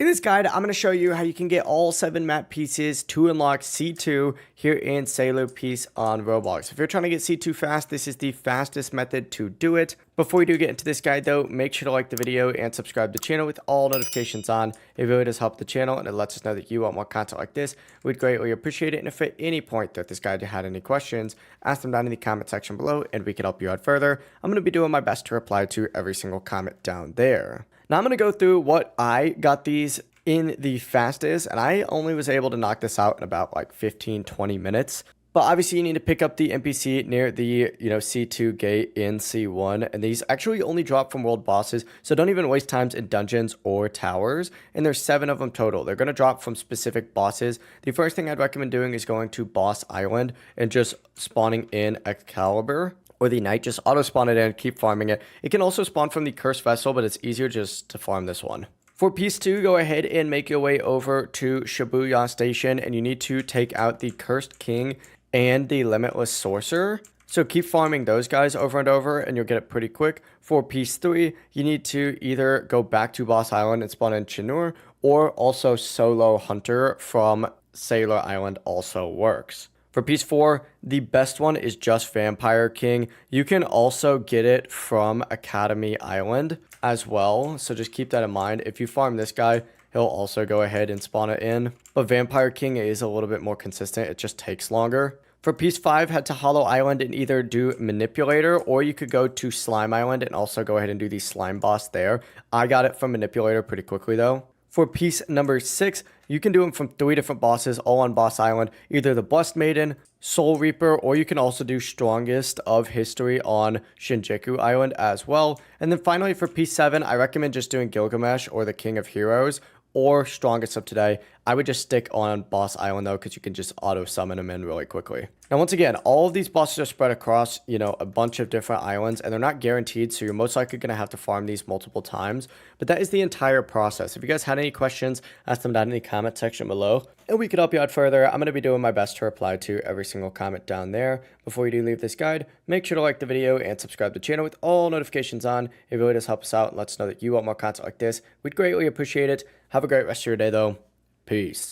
In this guide, I'm going to show you how you can get all 7 map pieces to unlock C2 here in Sailor Piece on Roblox. If you're trying to get C2 fast, this is the fastest method to do it. Before we do get into this guide though, make sure to like the video and subscribe to the channel with all notifications on. It really does help the channel and it lets us know that you want more content like this. We'd greatly appreciate it, and if at any point throughout this guide you had any questions, ask them down in the comment section below and we can help you out further. I'm going to be doing my best to reply to every single comment down there. Now I'm going to go through what I got these in the fastest, and I only was able to knock this out in about like 15-20 minutes. But obviously you need to pick up the NPC near the, C2 gate in C1, and these actually only drop from world bosses, so don't even waste times in dungeons or towers, and there's 7 of them total. They're going to drop from specific bosses. The first thing I'd recommend doing is going to Boss Island and just spawning in Excalibur or the Knight. Just auto spawn it in, keep farming it. It can also spawn from the Cursed Vessel, but it's easier just to farm this one. For piece 2, go ahead and make your way over to Shibuya Station, and you need to take out the Cursed King and the Limitless Sorcerer. So keep farming those guys over and over, and you'll get it pretty quick. For piece 3, you need to either go back to Boss Island and spawn in Chinur, or also Solo Hunter from Sailor Island also works. For piece 4, the best one is just Vampire King. You can also get it from Academy Island as well, so just keep that in mind. If you farm this guy, he'll also go ahead and spawn it in. But Vampire King is a little bit more consistent. It just takes longer. For piece 5, head to Hollow Island and either do Manipulator, or you could go to Slime Island and also go ahead and do the Slime boss there. I got it from Manipulator pretty quickly though. For piece number 6, you can do them from 3 different bosses, all on Boss Island. Either the Blessed Maiden, Soul Reaper, or you can also do Strongest of History on Shinjuku Island as well. And then finally for piece 7, I recommend just doing Gilgamesh or the King of Heroes, or Strongest of Today. I would just stick on Boss Island though, because you can just auto summon them in really quickly. Now once again, all of these bosses are spread across, a bunch of different islands, and they're not guaranteed, so you're most likely going to have to farm these multiple times. But that is the entire process. If you guys had any questions, ask them down in the comment section below, and we could help you out further. I'm going to be doing my best to reply to every single comment down there. Before you do leave this guide, make sure to like the video and subscribe to the channel with all notifications on. It really does help us out and lets us know that you want more content like this. We'd greatly appreciate it. Have a great rest of your day though. Peace.